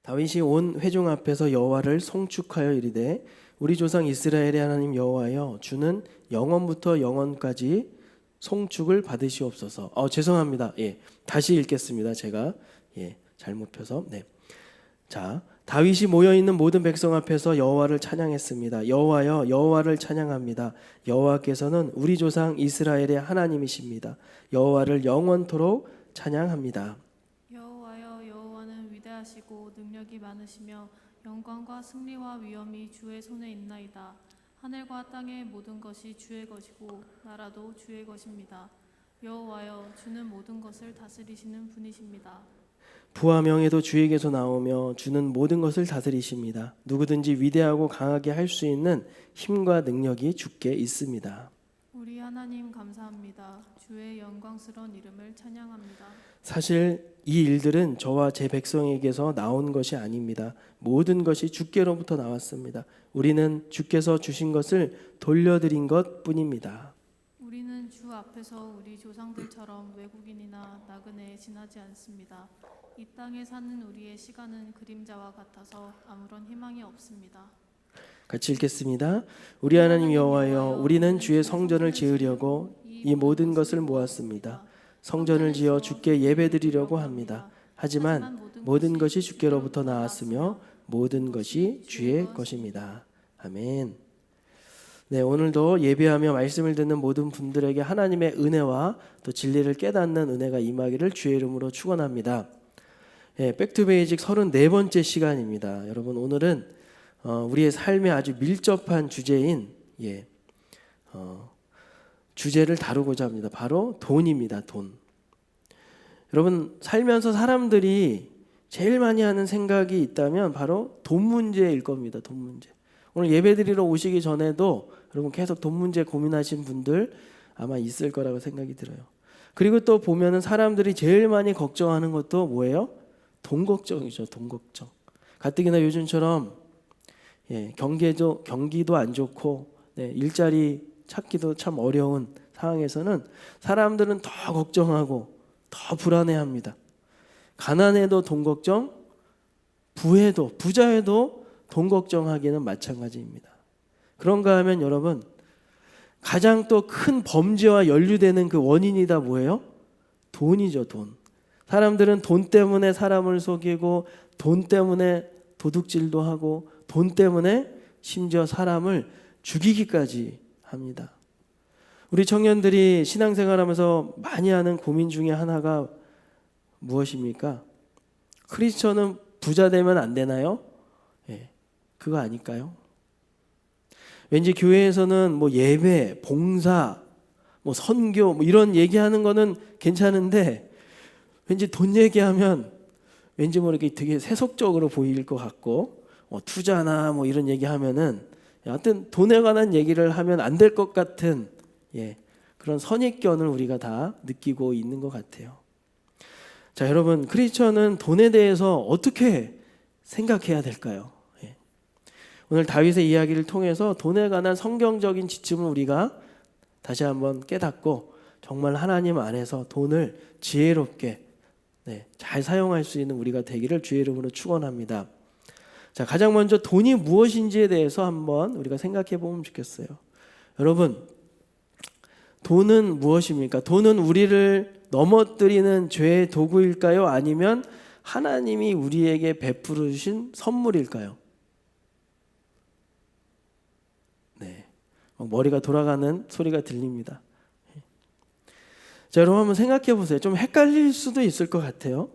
다윗이 온 회중 앞에서 여호와를 송축하여 이르되 우리 조상 이스라엘의 하나님 여호와여 주는 영원부터 영원까지 송축을 받으시옵소서. 죄송합니다. 다시 읽겠습니다. 제가 잘못 펴서. 자, 다윗이 모여 있는 모든 백성 앞에서 여호와를 찬양했습니다. 여호와여 여호와를 찬양합니다. 여호와께서는 우리 조상 이스라엘의 하나님이십니다. 여호와를 영원토록 찬양합니다. 여호와여 여호와는 위대하시고 능력이 많으시며 영광과 승리와 위엄이 주의 손에 있나이다. 하늘과 땅의 모든 것이 주의 것이고 나라도 주의 것입니다. 여호와여 주는 모든 것을 다스리시는 분이십니다. 부와 명예도 주에게서 나오며 주는 모든 것을 다스리십니다. 누구든지 위대하고 강하게 할 수 있는 힘과 능력이 주께 있습니다. 우리 하나님 감사합니다. 주의 영광스러운 이름을 찬양합니다. 사실 이 일들은 저와 제 백성에게서 나온 것이 아닙니다. 모든 것이 주께로부터 나왔습니다. 우리는 주께서 주신 것을 돌려드린 것뿐입니다. 우리는 주 앞에서 우리 조상들처럼 외국인이나 나그네에 지나지 않습니다. 이 땅에 사는 우리의 시간은 그림자와 같아서 아무런 희망이 없습니다. 같이 읽겠습니다. 우리 하나님 여호와여 우리는 주의 성전을 지으려고 이 모든 것을 모았습니다. 성전을 지어 주께 예배드리려고 합니다. 하지만 모든 것이 주께로부터 나왔으며 모든 것이 주의 것입니다. 아멘. 오늘도 예배하며 말씀을 듣는 모든 분들에게 하나님의 은혜와 또 진리를 깨닫는 은혜가 임하기를 주의 이름으로 축원합니다. 백투베이직 34번째 시간입니다. 여러분, 오늘은 우리의 삶에 아주 밀접한 주제인 주제를 다루고자 합니다. 바로 돈입니다. 돈. 여러분, 살면서 사람들이 제일 많이 하는 생각이 있다면 바로 돈 문제일 겁니다. 돈 문제. 오늘 예배드리러 오시기 전에도 여러분 계속 돈 문제 고민하신 분들 아마 있을 거라고 생각이 들어요. 그리고 또 보면은 사람들이 제일 많이 걱정하는 것도 뭐예요? 돈 걱정이죠. 돈 걱정. 가뜩이나 요즘처럼 경기도 안 좋고 일자리 찾기도 참 어려운 상황에서는 사람들은 더 걱정하고 더 불안해합니다. 가난해도 돈 걱정, 부자해도 돈 걱정하기는 마찬가지입니다. 그런가 하면 여러분, 가장 또 큰 범죄와 연루되는 그 원인이 다 뭐예요? 돈이죠. 돈. 사람들은 돈 때문에 사람을 속이고 돈 때문에 도둑질도 하고 돈 때문에 심지어 사람을 죽이기까지 합니다. 우리 청년들이 신앙생활하면서 많이 하는 고민 중에 하나가 무엇입니까? 크리스천은 부자 되면 안 되나요? 그거 아닐까요? 왠지 교회에서는 예배, 봉사, 선교 이런 얘기하는 거는 괜찮은데 왠지 돈 얘기하면 왠지 모르게 되게 세속적으로 보일 것 같고 투자나 이런 얘기하면은 하여튼 돈에 관한 얘기를 하면 안 될 것 같은 그런 선입견을 우리가 다 느끼고 있는 것 같아요. 자, 여러분, 크리스천은 돈에 대해서 어떻게 생각해야 될까요? 오늘 다윗의 이야기를 통해서 돈에 관한 성경적인 지침을 우리가 다시 한번 깨닫고 정말 하나님 안에서 돈을 지혜롭게 잘 사용할 수 있는 우리가 되기를 주의 이름으로 축원합니다. 자, 가장 먼저 돈이 무엇인지에 대해서 한번 우리가 생각해 보면 좋겠어요. 여러분, 돈은 무엇입니까? 돈은 우리를 넘어뜨리는 죄의 도구일까요? 아니면 하나님이 우리에게 베풀어 주신 선물일까요? 머리가 돌아가는 소리가 들립니다. 자, 여러분 한번 생각해 보세요. 좀 헷갈릴 수도 있을 것 같아요.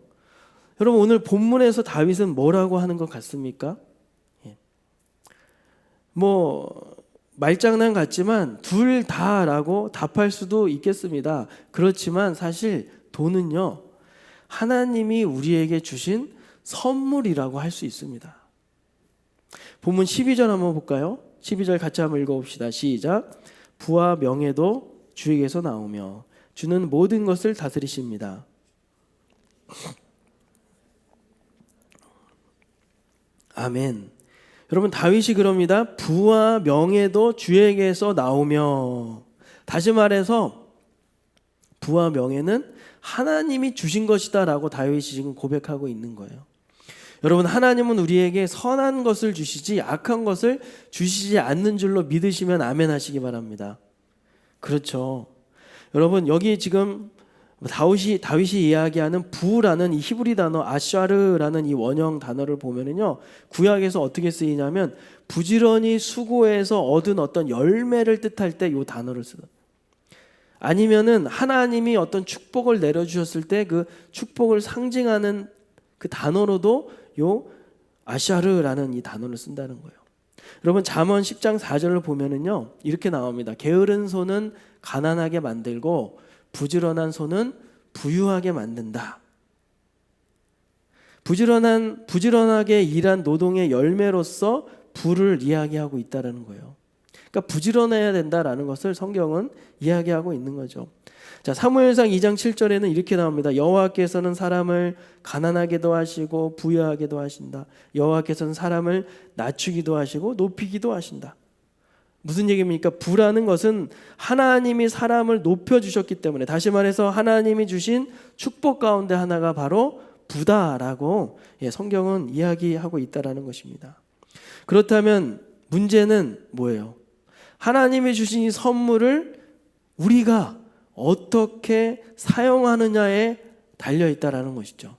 여러분, 오늘 본문에서 다윗은 뭐라고 하는 것 같습니까? 말장난 같지만 둘 다라고 답할 수도 있겠습니다. 그렇지만 사실 돈은요, 하나님이 우리에게 주신 선물이라고 할 수 있습니다. 본문 12절 한번 볼까요? 12절 같이 한번 읽어봅시다. 시작. 부와 명예도 주에게서 나오며 주는 모든 것을 다스리십니다. 아멘. 여러분, 다윗이 그럽니다. 부와 명예도 주에게서 나오며. 다시 말해서 부와 명예는 하나님이 주신 것이다 라고 다윗이 지금 고백하고 있는 거예요. 여러분, 하나님은 우리에게 선한 것을 주시지 악한 것을 주시지 않는 줄로 믿으시면 아멘 하시기 바랍니다. 그렇죠. 여러분, 여기 지금 다윗이 이야기하는 부라는 이 히브리 단어 아샤르라는 이 원형 단어를 보면은요, 구약에서 어떻게 쓰이냐면 부지런히 수고해서 얻은 어떤 열매를 뜻할 때 이 단어를 쓰다. 아니면은 하나님이 어떤 축복을 내려주셨을 때 그 축복을 상징하는 그 단어로도 요 아샤르라는 이 단어를 쓴다는 거예요. 여러분, 잠언 10장 4절을 보면은요, 이렇게 나옵니다. 게으른 손은 가난하게 만들고 부지런한 손은 부유하게 만든다. 부지런하게 일한 노동의 열매로서 부를 이야기하고 있다는 거예요. 그러니까 부지런해야 된다라는 것을 성경은 이야기하고 있는 거죠. 자, 사무엘상 2장 7절에는 이렇게 나옵니다. 여호와께서는 사람을 가난하게도 하시고 부유하게도 하신다. 여호와께서는 사람을 낮추기도 하시고 높이기도 하신다. 무슨 얘기입니까? 부라는 것은 하나님이 사람을 높여주셨기 때문에, 다시 말해서 하나님이 주신 축복 가운데 하나가 바로 부다라고 성경은 이야기하고 있다는 것입니다. 그렇다면 문제는 뭐예요? 하나님이 주신 이 선물을 우리가 어떻게 사용하느냐에 달려있다는 것이죠.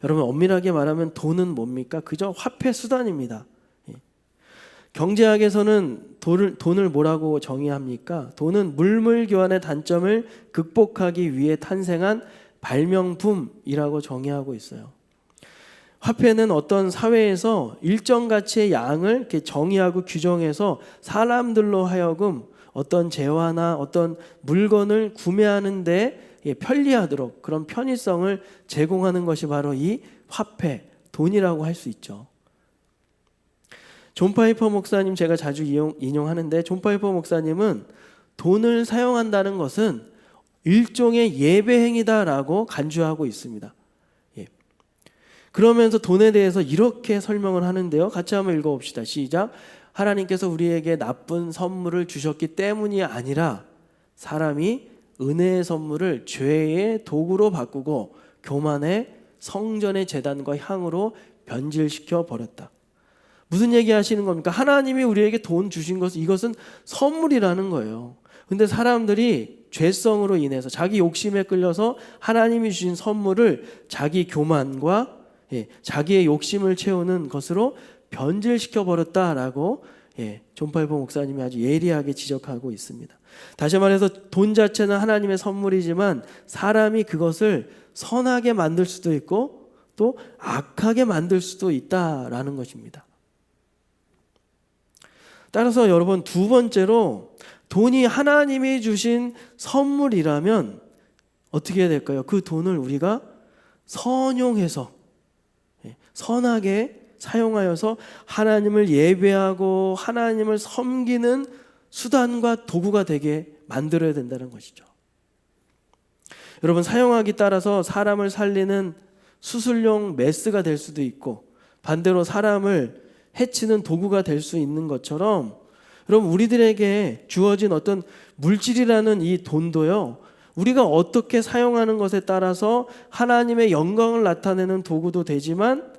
여러분, 엄밀하게 말하면 돈은 뭡니까? 그저 화폐 수단입니다. 경제학에서는 돈을 뭐라고 정의합니까? 돈은 물물 교환의 단점을 극복하기 위해 탄생한 발명품이라고 정의하고 있어요. 화폐는 어떤 사회에서 일정 가치의 양을 이렇게 정의하고 규정해서 사람들로 하여금 어떤 재화나 어떤 물건을 구매하는 데 편리하도록 그런 편의성을 제공하는 것이 바로 이 화폐, 돈이라고 할 수 있죠. 존 파이퍼 목사님 제가 자주 인용하는데, 존 파이퍼 목사님은 돈을 사용한다는 것은 일종의 예배 행위다라고 간주하고 있습니다. 그러면서 돈에 대해서 이렇게 설명을 하는데요. 같이 한번 읽어봅시다. 시작. 하나님께서 우리에게 나쁜 선물을 주셨기 때문이 아니라 사람이 은혜의 선물을 죄의 도구로 바꾸고 교만의 성전의 제단과 향으로 변질시켜 버렸다. 무슨 얘기 하시는 겁니까? 하나님이 우리에게 돈 주신 것은, 이것은 선물이라는 거예요. 근데 사람들이 죄성으로 인해서 자기 욕심에 끌려서 하나님이 주신 선물을 자기 교만과 자기의 욕심을 채우는 것으로 변질시켜 버렸다라고 존 파이퍼 목사님이 아주 예리하게 지적하고 있습니다. 다시 말해서 돈 자체는 하나님의 선물이지만 사람이 그것을 선하게 만들 수도 있고 또 악하게 만들 수도 있다라는 것입니다. 따라서 여러분, 두 번째로 돈이 하나님이 주신 선물이라면 어떻게 해야 될까요? 그 돈을 우리가 선용해서 선하게 사용하여서 하나님을 예배하고 하나님을 섬기는 수단과 도구가 되게 만들어야 된다는 것이죠. 여러분, 사용하기 따라서 사람을 살리는 수술용 메스가 될 수도 있고 반대로 사람을 해치는 도구가 될 수 있는 것처럼, 여러분, 우리들에게 주어진 어떤 물질이라는 이 돈도요, 우리가 어떻게 사용하는 것에 따라서 하나님의 영광을 나타내는 도구도 되지만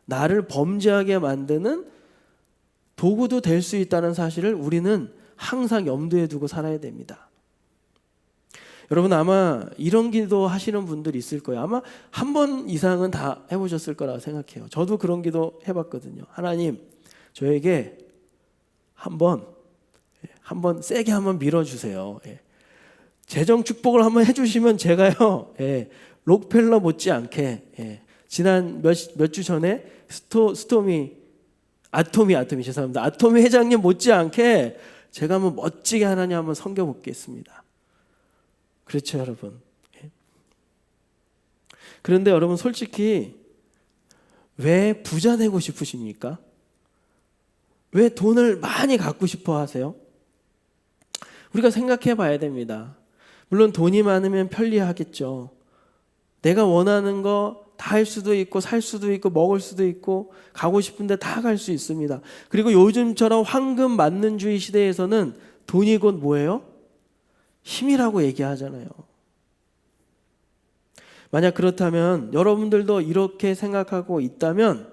나를 범죄하게 만드는 도구도 될 수 있다는 사실을 우리는 항상 염두에 두고 살아야 됩니다. 여러분, 아마 이런 기도 하시는 분들이 있을 거예요. 아마 한 번 이상은 다 해보셨을 거라고 생각해요. 저도 그런 기도 해봤거든요. 하나님, 저에게 한번 세게 한번 밀어주세요. 재정 축복을 한번 해주시면 제가요, 록펠러 못지않게, 지난 몇 주 전에 아토미 회장님 못지않게 제가 한번 멋지게 하나님 한번 섬겨보겠습니다. 그렇죠, 여러분. 그런데 여러분, 솔직히 왜 부자 되고 싶으십니까? 왜 돈을 많이 갖고 싶어 하세요? 우리가 생각해 봐야 됩니다. 물론 돈이 많으면 편리하겠죠. 내가 원하는 거 다 할 수도 있고 살 수도 있고 먹을 수도 있고 가고 싶은데 다 갈 수 있습니다. 그리고 요즘처럼 황금 만능주의 시대에서는 돈이 곧 뭐예요? 힘이라고 얘기하잖아요. 만약 그렇다면 여러분들도 이렇게 생각하고 있다면,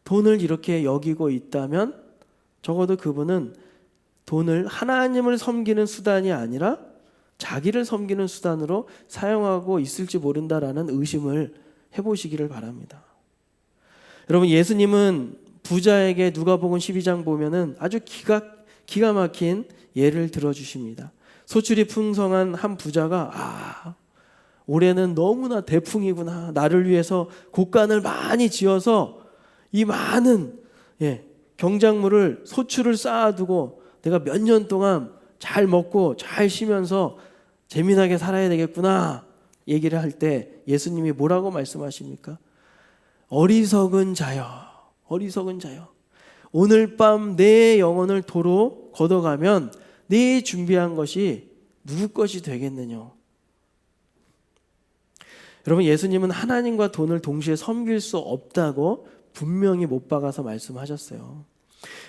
돈을 이렇게 여기고 있다면 적어도 그분은 돈을 하나님을 섬기는 수단이 아니라 자기를 섬기는 수단으로 사용하고 있을지 모른다라는 의심을 해보시기를 바랍니다. 여러분, 예수님은 부자에게 누가복음 12장 보면은 아주 기가 막힌 예를 들어주십니다. 소출이 풍성한 한 부자가 올해는 너무나 대풍이구나, 나를 위해서 곡간을 많이 지어서 이 많은 경작물을, 소출을 쌓아두고 내가 몇 년 동안 잘 먹고 잘 쉬면서 재미나게 살아야 되겠구나 얘기를 할 때 예수님이 뭐라고 말씀하십니까? 어리석은 자여, 어리석은 자여, 오늘 밤 내 영혼을 도로 걷어가면 네 준비한 것이 누구 것이 되겠느냐. 여러분, 예수님은 하나님과 돈을 동시에 섬길 수 없다고 분명히 못 박아서 말씀하셨어요.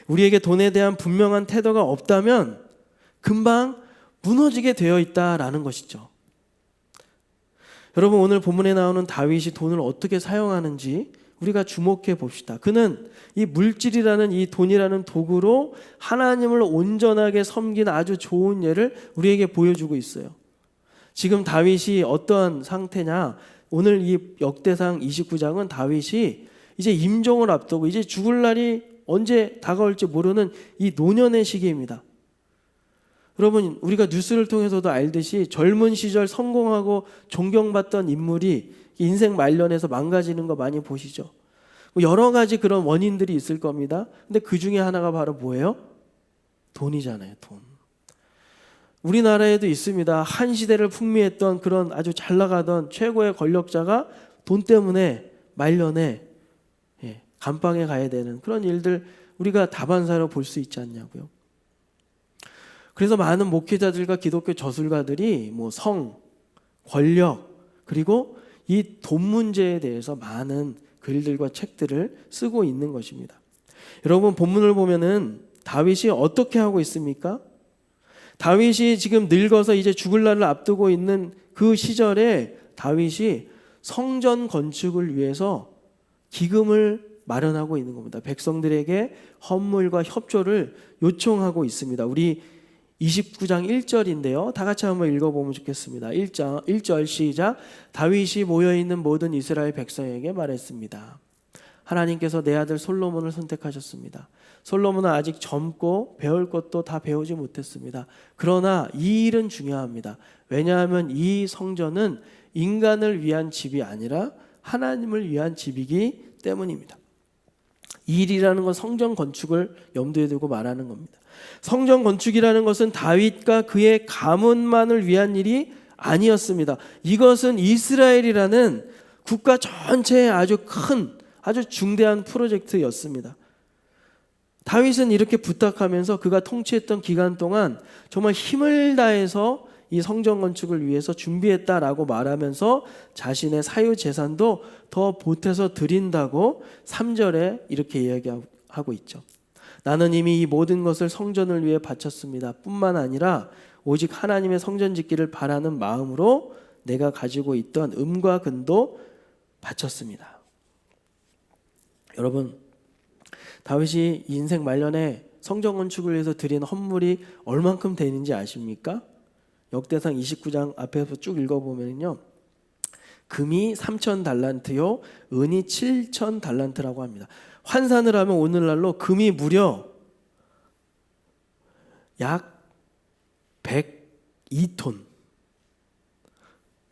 우리에게 돈에 대한 분명한 태도가 없다면 금방 무너지게 되어 있다라는 것이죠. 여러분, 오늘 본문에 나오는 다윗이 돈을 어떻게 사용하는지 우리가 주목해 봅시다. 그는 이 물질이라는, 이 돈이라는 도구로 하나님을 온전하게 섬긴 아주 좋은 예를 우리에게 보여주고 있어요. 지금 다윗이 어떠한 상태냐? 오늘 이 역대상 29장은 다윗이 이제 임종을 앞두고 이제 죽을 날이 언제 다가올지 모르는 이 노년의 시기입니다. 여러분, 우리가 뉴스를 통해서도 알듯이 젊은 시절 성공하고 존경받던 인물이 인생 말년에서 망가지는 거 많이 보시죠. 여러 가지 그런 원인들이 있을 겁니다. 근데 그 중에 하나가 바로 뭐예요? 돈이잖아요. 돈. 우리나라에도 있습니다. 한 시대를 풍미했던 그런 아주 잘 나가던 최고의 권력자가 돈 때문에 말년에 감방에 가야 되는 그런 일들 우리가 다반사로 볼 수 있지 않냐고요. 그래서 많은 목회자들과 기독교 저술가들이 성, 권력, 그리고 이 돈 문제에 대해서 많은 글들과 책들을 쓰고 있는 것입니다. 여러분, 본문을 보면은 다윗이 어떻게 하고 있습니까? 다윗이 지금 늙어서 이제 죽을 날을 앞두고 있는 그 시절에 다윗이 성전 건축을 위해서 기금을 마련하고 있는 겁니다. 백성들에게 헌물과 협조를 요청하고 있습니다. 우리 29장 1절인데요. 다 같이 한번 읽어보면 좋겠습니다. 1절 시작. 다윗이 모여있는 모든 이스라엘 백성에게 말했습니다. 하나님께서 내 아들 솔로몬을 선택하셨습니다. 솔로몬은 아직 젊고 배울 것도 다 배우지 못했습니다. 그러나 이 일은 중요합니다. 왜냐하면 이 성전은 인간을 위한 집이 아니라 하나님을 위한 집이기 때문입니다. 이 일이라는 건 성전 건축을 염두에 두고 말하는 겁니다. 성전 건축이라는 것은 다윗과 그의 가문만을 위한 일이 아니었습니다. 이것은 이스라엘이라는 국가 전체의 아주 큰, 아주 중대한 프로젝트였습니다. 다윗은 이렇게 부탁하면서 그가 통치했던 기간 동안 정말 힘을 다해서 이 성전 건축을 위해서 준비했다라고 말하면서 자신의 사유 재산도 더 보태서 드린다고 3절에 이렇게 이야기하고 있죠. 나는 이미 이 모든 것을 성전을 위해 바쳤습니다. 뿐만 아니라 오직 하나님의 성전 짓기를 바라는 마음으로 내가 가지고 있던 음과 금도 바쳤습니다. 여러분, 다윗이 인생 말년에 성전 건축을 위해서 드린 헌물이 얼만큼 되는지 아십니까? 역대상 29장 앞에서 쭉 읽어보면요, 금이 3,000달란트요 은이 7,000달란트라고 합니다. 환산을 하면 오늘날로 금이 무려 약 102톤.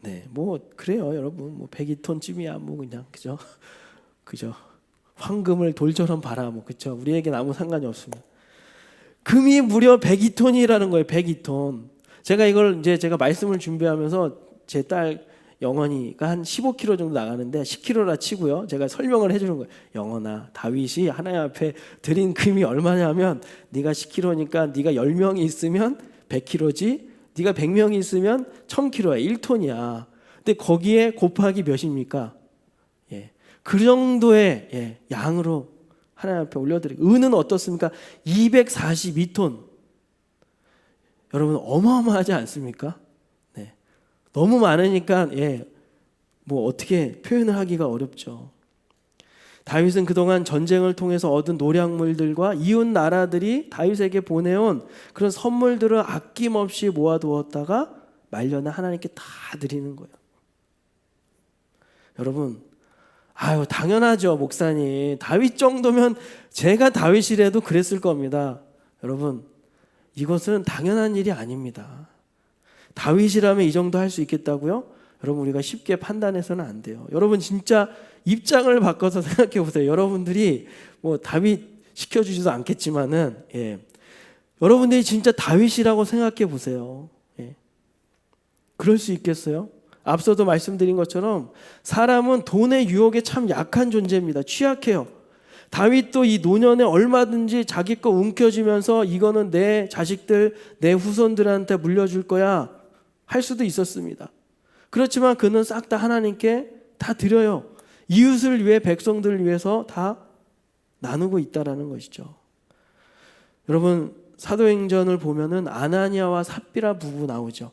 네, 그래요, 여러분. 102톤쯤이야, 그냥 그죠? 황금을 돌처럼 봐라, 그죠? 우리에게는 아무 상관이 없습니다. 금이 무려 102톤이라는 거예요. 102톤. 제가 이걸 제가 말씀을 준비하면서 제 딸 영원이가 한 15kg 정도 나가는데 10kg라 치고요. 제가 설명을 해주는 거예요. 영원아, 다윗이 하나님 앞에 드린 금이 얼마냐면 네가 10kg니까 네가 10명이 있으면 100kg지, 네가 100명이 있으면 1000kg야. 1톤이야. 근데 거기에 곱하기 몇입니까? 그 정도의 양으로 하나님 앞에 올려드리고, 은은 어떻습니까? 242톤. 여러분, 어마어마하지 않습니까? 네. 너무 많으니까 뭐 어떻게 표현을 하기가 어렵죠. 다윗은 그동안 전쟁을 통해서 얻은 노략물들과 이웃 나라들이 다윗에게 보내온 그런 선물들을 아낌없이 모아두었다가 말년에 하나님께 다 드리는 거예요. 여러분, 아유 당연하죠 목사님. 다윗 정도면 제가 다윗이라도 그랬을 겁니다. 여러분, 이것은 당연한 일이 아닙니다. 다윗이라면 이 정도 할 수 있겠다고요? 여러분, 우리가 쉽게 판단해서는 안 돼요. 여러분 진짜 입장을 바꿔서 생각해 보세요. 여러분들이 뭐 다윗 시켜주지도 않겠지만은 여러분들이 진짜 다윗이라고 생각해 보세요. 그럴 수 있겠어요? 앞서도 말씀드린 것처럼 사람은 돈의 유혹에 참 약한 존재입니다. 취약해요. 다윗도 이 노년에 얼마든지 자기 거 움켜쥐면서 이거는 내 자식들, 내 후손들한테 물려줄 거야 할 수도 있었습니다. 그렇지만 그는 싹 다 하나님께 다 드려요. 이웃을 위해, 백성들을 위해서 다 나누고 있다라는 것이죠. 여러분, 사도행전을 보면은 아나니아와 삽비라 부부 나오죠.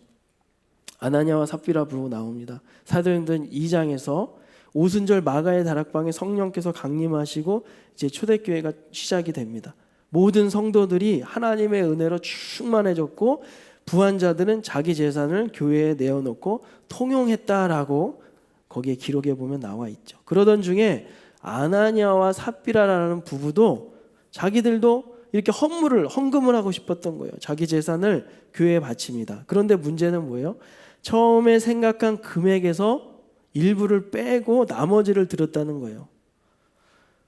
아나니아와 삽비라 부부 나옵니다. 사도행전 2장에서 오순절 마가의 다락방에 성령께서 강림하시고 이제 초대교회가 시작이 됩니다. 모든 성도들이 하나님의 은혜로 충만해졌고 부한 자들은 자기 재산을 교회에 내어놓고 통용했다라고 거기에 기록에 보면 나와 있죠. 그러던 중에 아나니아와 삽비라라는 부부도 자기들도 이렇게 헌금을 하고 싶었던 거예요. 자기 재산을 교회에 바칩니다. 그런데 문제는 뭐예요? 처음에 생각한 금액에서 일부를 빼고 나머지를 드렸다는 거예요.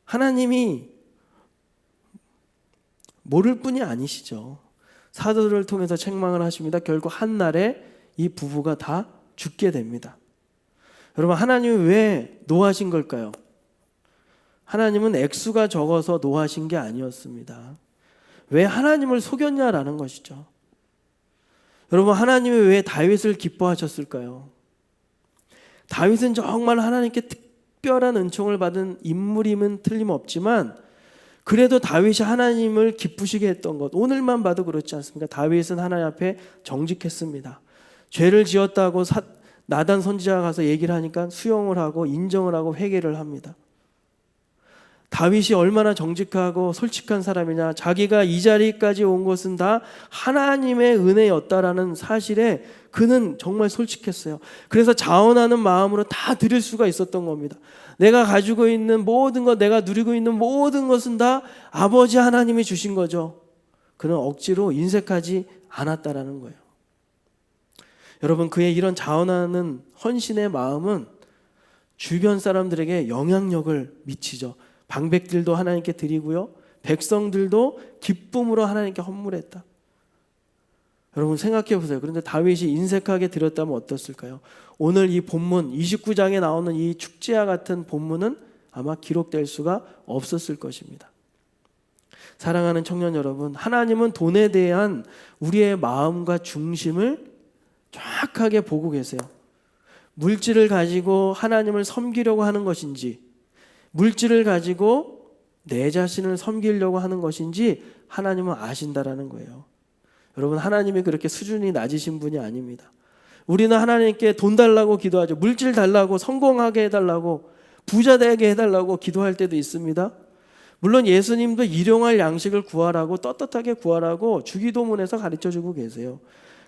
하나님이 모를 뿐이 아니시죠. 사도들을 통해서 책망을 하십니다. 결국 한날에 이 부부가 다 죽게 됩니다. 여러분, 하나님이 왜 노하신 걸까요? 하나님은 액수가 적어서 노하신 게 아니었습니다. 왜 하나님을 속였냐라는 것이죠. 여러분, 하나님이 왜 다윗을 기뻐하셨을까요? 다윗은 정말 하나님께 특별한 은총을 받은 인물임은 틀림없지만 그래도 다윗이 하나님을 기쁘시게 했던 것, 오늘만 봐도 그렇지 않습니까? 다윗은 하나님 앞에 정직했습니다. 죄를 지었다고 나단 선지자가 가서 얘기를 하니까 수용을 하고 인정을 하고 회개를 합니다. 다윗이 얼마나 정직하고 솔직한 사람이냐, 자기가 이 자리까지 온 것은 다 하나님의 은혜였다라는 사실에 그는 정말 솔직했어요. 그래서 자원하는 마음으로 다 드릴 수가 있었던 겁니다. 내가 가지고 있는 모든 것, 내가 누리고 있는 모든 것은 다 아버지 하나님이 주신 거죠. 그는 억지로 인색하지 않았다라는 거예요. 여러분, 그의 이런 자원하는 헌신의 마음은 주변 사람들에게 영향력을 미치죠. 방백들도 하나님께 드리고요, 백성들도 기쁨으로 하나님께 헌물했다. 여러분 생각해 보세요. 그런데 다윗이 인색하게 드렸다면 어떻을까요? 오늘 이 본문 29장에 나오는 이 축제와 같은 본문은 아마 기록될 수가 없었을 것입니다. 사랑하는 청년 여러분, 하나님은 돈에 대한 우리의 마음과 중심을 정확하게 보고 계세요. 물질을 가지고 하나님을 섬기려고 하는 것인지, 물질을 가지고 내 자신을 섬기려고 하는 것인지 하나님은 아신다라는 거예요. 여러분, 하나님이 그렇게 수준이 낮으신 분이 아닙니다. 우리는 하나님께 돈 달라고 기도하죠. 물질 달라고, 성공하게 해달라고, 부자 되게 해달라고 기도할 때도 있습니다. 물론 예수님도 일용할 양식을 구하라고, 떳떳하게 구하라고 주기도문에서 가르쳐주고 계세요.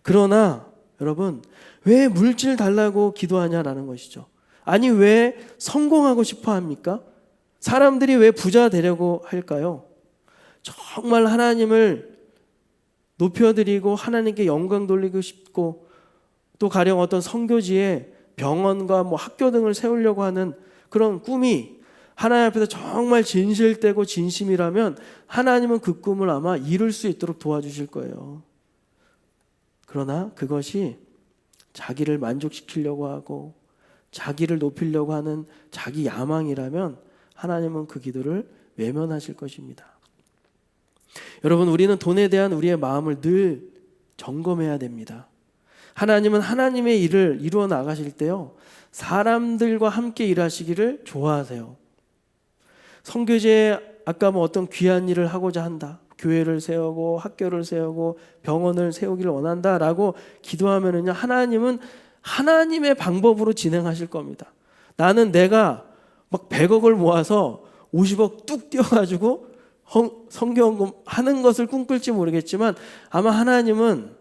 그러나 여러분, 왜 물질 달라고 기도하냐라는 것이죠. 아니, 왜 성공하고 싶어 합니까? 사람들이 왜 부자 되려고 할까요? 정말 하나님을 높여드리고 하나님께 영광 돌리고 싶고, 또 가령 어떤 선교지에 병원과 학교 등을 세우려고 하는 그런 꿈이 하나님 앞에서 정말 진실되고 진심이라면 하나님은 그 꿈을 아마 이룰 수 있도록 도와주실 거예요. 그러나 그것이 자기를 만족시키려고 하고 자기를 높이려고 하는 자기 야망이라면 하나님은 그 기도를 외면하실 것입니다. 여러분, 우리는 돈에 대한 우리의 마음을 늘 점검해야 됩니다. 하나님은 하나님의 일을 이루어 나가실 때요, 사람들과 함께 일하시기를 좋아하세요. 선교지에 아까 어떤 귀한 일을 하고자 한다, 교회를 세우고 학교를 세우고 병원을 세우기를 원한다라고 기도하면은요, 하나님은 하나님의 방법으로 진행하실 겁니다. 나는 내가 막 100억을 모아서 50억 뚝 띄워가지고 성경금 하는 것을 꿈꿀지 모르겠지만 아마 하나님은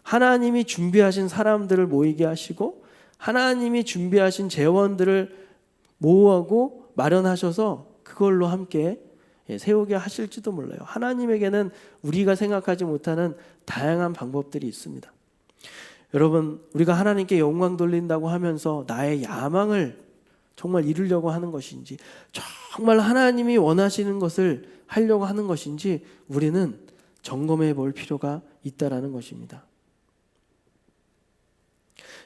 하나님이 준비하신 사람들을 모이게 하시고 하나님이 준비하신 재원들을 모으고 마련하셔서 그걸로 함께 세우게 하실지도 몰라요. 하나님에게는 우리가 생각하지 못하는 다양한 방법들이 있습니다. 여러분, 우리가 하나님께 영광 돌린다고 하면서 나의 야망을 정말 이루려고 하는 것인지, 정말 하나님이 원하시는 것을 하려고 하는 것인지 우리는 점검해 볼 필요가 있다라는 것입니다.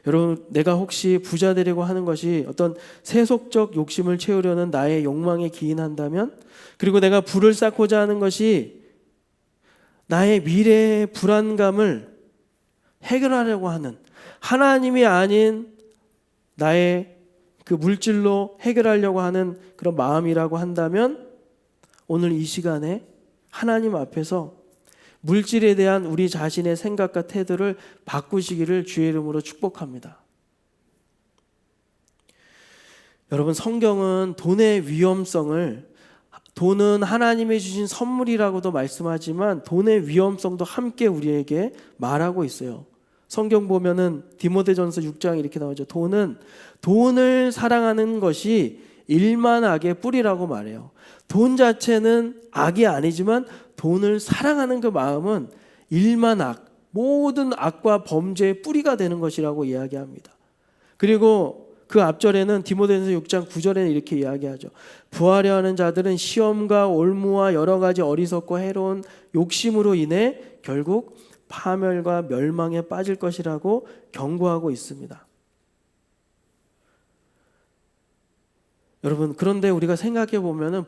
여러분, 내가 혹시 부자 되려고 하는 것이 어떤 세속적 욕심을 채우려는 나의 욕망에 기인한다면, 그리고 내가 부를 쌓고자 하는 것이 나의 미래의 불안감을 해결하려고 하는, 하나님이 아닌 나의 그 물질로 해결하려고 하는 그런 마음이라고 한다면, 오늘 이 시간에 하나님 앞에서 물질에 대한 우리 자신의 생각과 태도를 바꾸시기를 주의 이름으로 축복합니다. 여러분, 성경은 돈의 위험성을, 돈은 하나님이 주신 선물이라고도 말씀하지만 돈의 위험성도 함께 우리에게 말하고 있어요. 성경 보면은 디모데전서 6장 이렇게 나오죠. 돈을 사랑하는 것이 일만 악의 뿌리라고 말해요. 돈 자체는 악이 아니지만 돈을 사랑하는 그 마음은 일만 악, 모든 악과 범죄의 뿌리가 되는 것이라고 이야기합니다. 그리고 그 앞절에는 디모데전서 6장 9절에는 이렇게 이야기하죠. 부하려 하는 자들은 시험과 올무와 여러 가지 어리석고 해로운 욕심으로 인해 결국 파멸과 멸망에 빠질 것이라고 경고하고 있습니다. 여러분, 그런데 우리가 생각해 보면은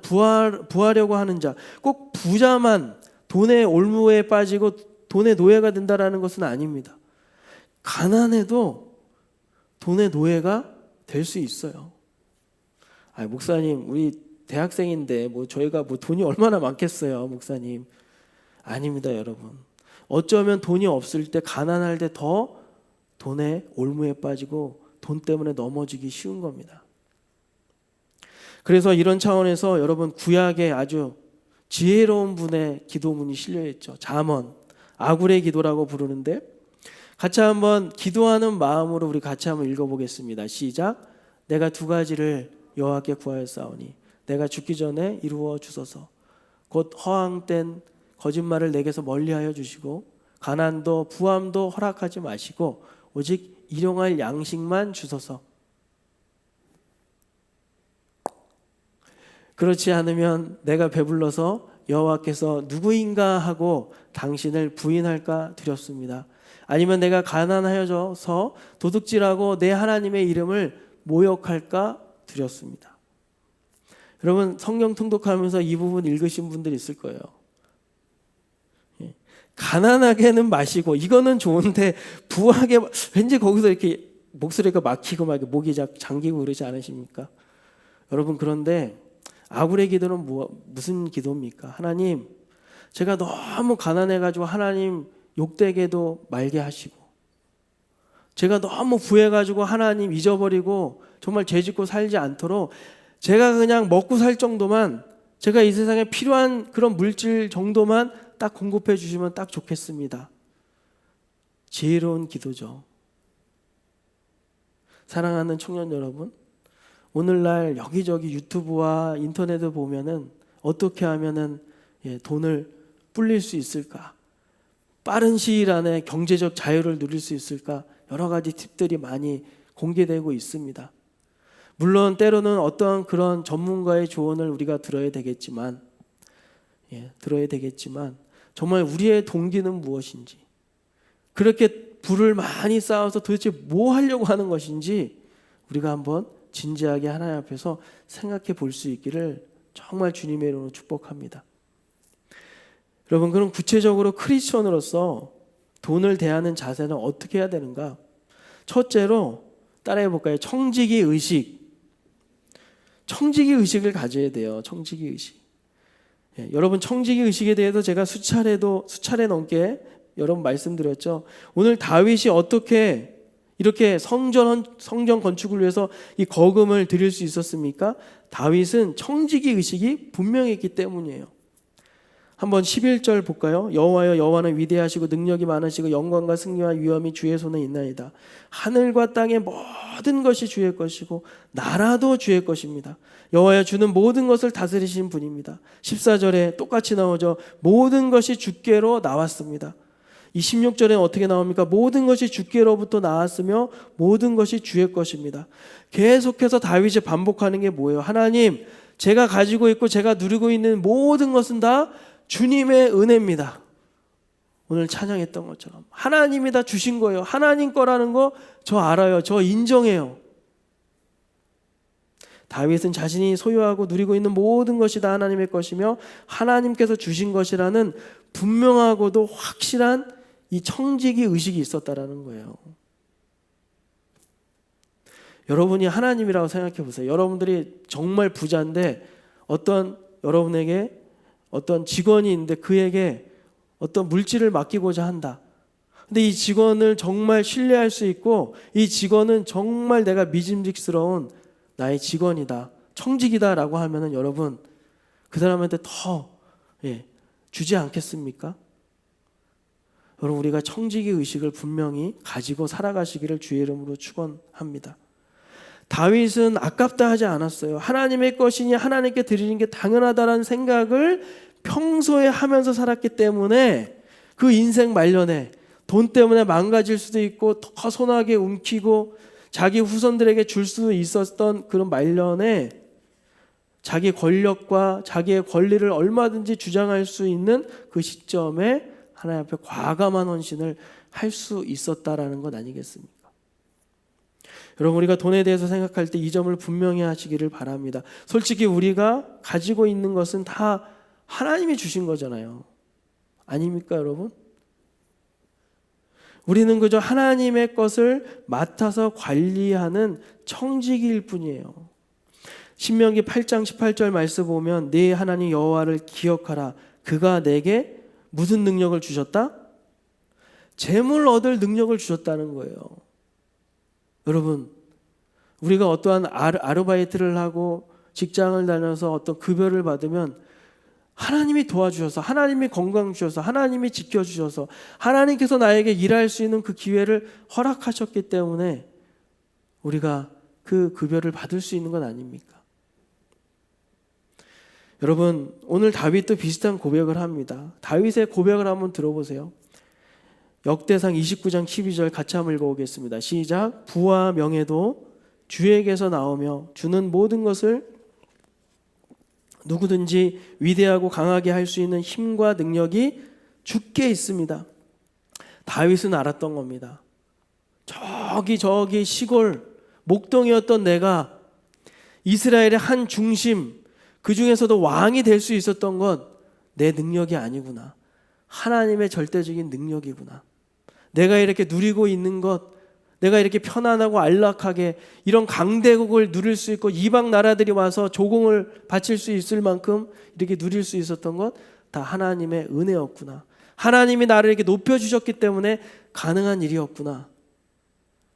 부하려고 하는 자, 꼭 부자만 돈의 올무에 빠지고 돈의 노예가 된다라는 것은 아닙니다. 가난해도 돈의 노예가 될 수 있어요. 목사님, 우리 대학생인데 저희가 돈이 얼마나 많겠어요, 목사님. 아닙니다, 여러분. 어쩌면 돈이 없을 때, 가난할 때 더 돈의 올무에 빠지고 돈 때문에 넘어지기 쉬운 겁니다. 그래서 이런 차원에서 여러분, 구약에 아주 지혜로운 분의 기도문이 실려있죠. 잠언, 아굴의 기도라고 부르는데, 같이 한번 기도하는 마음으로 우리 같이 한번 읽어보겠습니다. 시작. 내가 두 가지를 여호와께 구하였사오니 내가 죽기 전에 이루어 주소서. 곧 허황된 거짓말을 내게서 멀리하여 주시고 가난도 부함도 허락하지 마시고 오직 일용할 양식만 주소서. 그렇지 않으면 내가 배불러서 여호와께서 누구인가 하고 당신을 부인할까 두렵습니다. 아니면 내가 가난하여져서 도둑질하고 내 하나님의 이름을 모욕할까 두렵습니다. 여러분, 성경 통독하면서 이 부분 읽으신 분들 있을 거예요. 가난하게는 마시고 이거는 좋은데 부하게, 왠지 거기서 이렇게 목소리가 막히고 막 목이 잠기고 그러지 않으십니까? 여러분, 그런데 아굴의 기도는 무슨 기도입니까? 하나님, 제가 너무 가난해가지고 하나님 욕되게도 말게 하시고, 제가 너무 부해가지고 하나님 잊어버리고 정말 죄짓고 살지 않도록 제가 그냥 먹고 살 정도만, 제가 이 세상에 필요한 그런 물질 정도만 딱 공급해 주시면 딱 좋겠습니다. 지혜로운 기도죠. 사랑하는 청년 여러분, 오늘날 여기저기 유튜브와 인터넷을 보면은 어떻게 하면은 돈을 불릴 수 있을까? 빠른 시일 안에 경제적 자유를 누릴 수 있을까? 여러 가지 팁들이 많이 공개되고 있습니다. 물론 때로는 어떤 그런 전문가의 조언을 우리가 들어야 되겠지만 정말 우리의 동기는 무엇인지, 그렇게 부를 많이 쌓아서 도대체 뭐 하려고 하는 것인지 우리가 한번 진지하게 하나님 앞에서 생각해 볼 수 있기를 정말 주님의 이름으로 축복합니다. 여러분, 그럼 구체적으로 크리스천으로서 돈을 대하는 자세는 어떻게 해야 되는가? 첫째로 따라해 볼까요? 청지기 의식을 가져야 돼요. 청지기 의식. 여러분, 청지기 의식에 대해서 제가 수차례 넘게 여러분 말씀드렸죠. 오늘 다윗이 어떻게 이렇게 성전 건축을 위해서 이 거금을 드릴 수 있었습니까? 다윗은 청지기 의식이 분명했기 때문이에요. 한번 11절 볼까요? 여호와여, 여호와는 위대하시고 능력이 많으시고 영광과 승리와 위엄이 주의 손에 있나이다. 하늘과 땅의 모든 것이 주의 것이고 나라도 주의 것입니다. 여호와여, 주는 모든 것을 다스리신 분입니다. 14절에 똑같이 나오죠. 모든 것이 주께로 나왔습니다. 이 16절에 어떻게 나옵니까? 모든 것이 주께로부터 나왔으며 모든 것이 주의 것입니다. 계속해서 다윗이 반복하는 게 뭐예요? 하나님, 제가 가지고 있고 제가 누리고 있는 모든 것은 다 주님의 은혜입니다. 오늘 찬양했던 것처럼 하나님이 다 주신 거예요. 하나님 거라는 거 저 알아요. 저 인정해요. 다윗은 자신이 소유하고 누리고 있는 모든 것이 다 하나님의 것이며 하나님께서 주신 것이라는 분명하고도 확실한 이 청지기 의식이 있었다라는 거예요. 여러분이 하나님이라고 생각해 보세요. 여러분들이 정말 부자인데 여러분에게 어떤 직원이 있는데 그에게 어떤 물질을 맡기고자 한다. 근데 이 직원을 정말 신뢰할 수 있고 이 직원은 정말 내가 믿음직스러운 나의 직원이다, 청직이다라고 하면은 여러분 그 사람한테 더 주지 않겠습니까? 여러분, 우리가 청지기 의식을 분명히 가지고 살아가시기를 주의 이름으로 축원합니다. 다윗은 아깝다 하지 않았어요. 하나님의 것이니 하나님께 드리는 게 당연하다라는 생각을 평소에 하면서 살았기 때문에 그 인생 말년에 돈 때문에 망가질 수도 있고 더 손아귀에 움키고 자기 후손들에게 줄 수 있었던 그런 말년에 자기 권력과 자기의 권리를 얼마든지 주장할 수 있는 그 시점에 하나님 앞에 과감한 헌신을 할 수 있었다라는 것 아니겠습니까? 여러분, 우리가 돈에 대해서 생각할 때 이 점을 분명히 하시기를 바랍니다. 솔직히 우리가 가지고 있는 것은 다 하나님이 주신 거잖아요. 아닙니까, 여러분? 우리는 그저 하나님의 것을 맡아서 관리하는 청지기일 뿐이에요. 신명기 8장 18절 말씀 보면 네 하나님 여호와를 기억하라. 그가 내게 무슨 능력을 주셨다? 재물 얻을 능력을 주셨다는 거예요. 여러분, 우리가 어떠한 아르바이트를 하고 직장을 다녀서 어떤 급여를 받으면 하나님이 도와주셔서, 하나님이 건강 주셔서, 하나님이 지켜주셔서, 하나님께서 나에게 일할 수 있는 그 기회를 허락하셨기 때문에 우리가 그 급여를 받을 수 있는 건 아닙니까? 여러분, 오늘 다윗도 비슷한 고백을 합니다. 다윗의 고백을 한번 들어보세요. 역대상 29장 12절 같이 한번 읽어보겠습니다. 시작. 부와 명예도 주에게서 나오며 주는 모든 것을 누구든지 위대하고 강하게 할 수 있는 힘과 능력이 주께 있습니다. 다윗은 알았던 겁니다. 저기 시골 목동이었던 내가 이스라엘의 한 중심, 그 중에서도 왕이 될 수 있었던 건 내 능력이 아니구나. 하나님의 절대적인 능력이구나. 내가 이렇게 누리고 있는 것, 내가 이렇게 편안하고 안락하게 이런 강대국을 누릴 수 있고 이방 나라들이 와서 조공을 바칠 수 있을 만큼 이렇게 누릴 수 있었던 것 다 하나님의 은혜였구나. 하나님이 나를 이렇게 높여주셨기 때문에 가능한 일이었구나.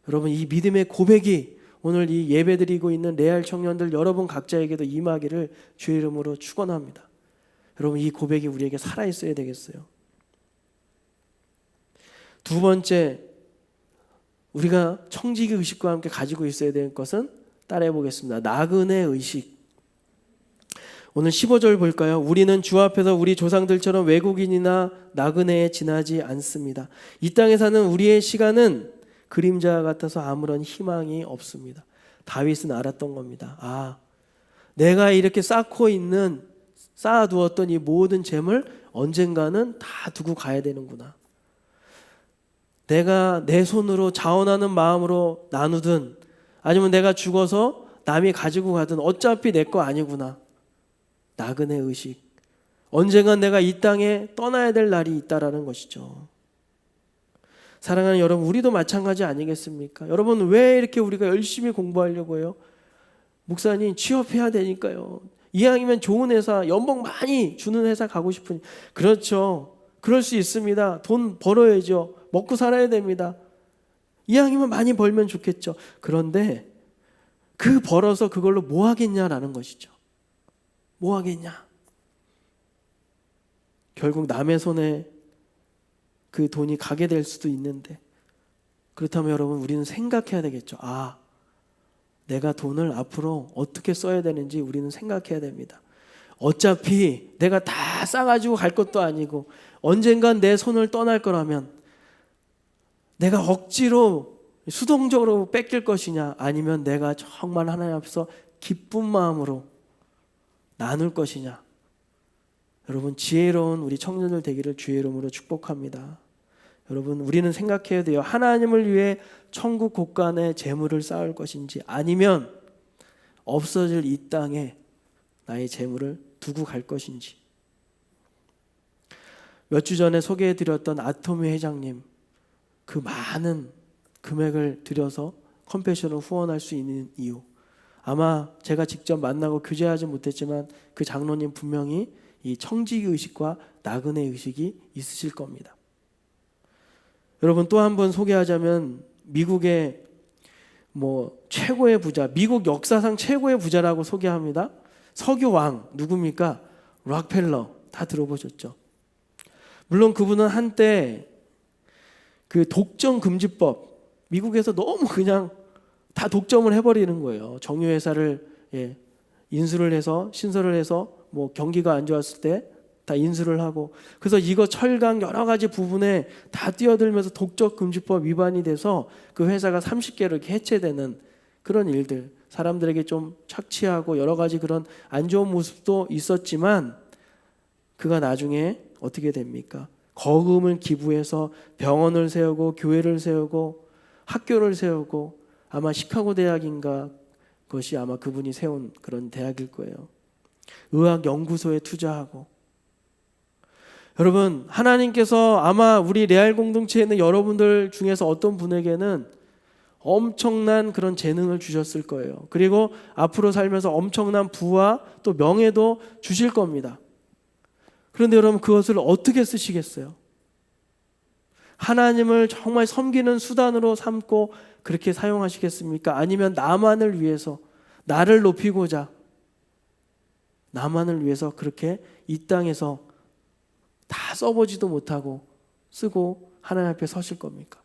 여러분, 이 믿음의 고백이 오늘 이 예배드리고 있는 레알 청년들 여러분 각자에게도 임하기를 주의 이름으로 축원합니다. 여러분, 이 고백이 우리에게 살아있어야 되겠어요. 두 번째, 우리가 청지기 의식과 함께 가지고 있어야 될 것은 따라해 보겠습니다. 나그네 의식. 오늘 15절 볼까요? 우리는 주 앞에서 우리 조상들처럼 외국인이나 나그네에 지나지 않습니다. 이 땅에 사는 우리의 시간은 그림자 같아서 아무런 희망이 없습니다. 다윗은 알았던 겁니다. 내가 이렇게 쌓아두었던 이 모든 재물 언젠가는 다 두고 가야 되는구나. 내가 내 손으로 자원하는 마음으로 나누든 아니면 내가 죽어서 남이 가지고 가든 어차피 내 거 아니구나. 나그네 의식. 언젠간 내가 이 땅에 떠나야 될 날이 있다라는 것이죠. 사랑하는 여러분, 우리도 마찬가지 아니겠습니까? 여러분, 왜 이렇게 우리가 열심히 공부하려고 해요? 목사님, 취업해야 되니까요. 이왕이면 좋은 회사, 연봉 많이 주는 회사 가고 싶으니. 그렇죠. 그럴 수 있습니다. 돈 벌어야죠. 먹고 살아야 됩니다. 이왕이면 많이 벌면 좋겠죠. 그런데 그 벌어서 그걸로 뭐 하겠냐라는 것이죠. 뭐 하겠냐. 결국 남의 손에 그 돈이 가게 될 수도 있는데, 그렇다면 여러분 우리는 생각해야 되겠죠. 아, 내가 돈을 앞으로 어떻게 써야 되는지 우리는 생각해야 됩니다. 어차피 내가 다 싸가지고 갈 것도 아니고 언젠간 내 손을 떠날 거라면 내가 억지로 수동적으로 뺏길 것이냐, 아니면 내가 정말 하나님 앞에서 기쁜 마음으로 나눌 것이냐. 여러분, 지혜로운 우리 청년들 되기를 주의 이름으로 축복합니다. 여러분, 우리는 생각해야 돼요. 하나님을 위해 천국 곳간에 재물을 쌓을 것인지, 아니면 없어질 이 땅에 나의 재물을 두고 갈 것인지. 몇 주 전에 소개해드렸던 아토미 회장님, 그 많은 금액을 들여서 컴패션을 후원할 수 있는 이유, 아마 제가 직접 만나고 교제하지 못했지만 그 장로님 분명히 이 청지기 의식과 나그네 의식이 있으실 겁니다. 여러분, 또 한 번 소개하자면 미국의 최고의 부자, 미국 역사상 최고의 부자라고 소개합니다. 석유 왕 누굽니까? 록펠러. 다 들어보셨죠? 물론 그분은 한때 그 독점 금지법, 미국에서 너무 그냥 다 독점을 해버리는 거예요. 정유회사를 인수를 해서 신설을 해서 경기가 안 좋았을 때 다 인수를 하고, 그래서 이거 철강 여러 가지 부분에 다 뛰어들면서 독점 금지법 위반이 돼서 그 회사가 30개로 이렇게 해체되는 그런 일들, 사람들에게 좀 착취하고 여러 가지 그런 안 좋은 모습도 있었지만, 그가 나중에 어떻게 됩니까? 거금을 기부해서 병원을 세우고 교회를 세우고 학교를 세우고, 아마 시카고 대학인가, 그것이 아마 그분이 세운 그런 대학일 거예요. 의학 연구소에 투자하고. 여러분, 하나님께서 아마 우리 레알 공동체에 있는 여러분들 중에서 어떤 분에게는 엄청난 그런 재능을 주셨을 거예요. 그리고 앞으로 살면서 엄청난 부와 또 명예도 주실 겁니다. 그런데 여러분, 그것을 어떻게 쓰시겠어요? 하나님을 정말 섬기는 수단으로 삼고 그렇게 사용하시겠습니까? 아니면 나만을 위해서, 나를 높이고자, 나만을 위해서 그렇게 이 땅에서 다 써보지도 못하고 쓰고 하나님 앞에 서실 겁니까?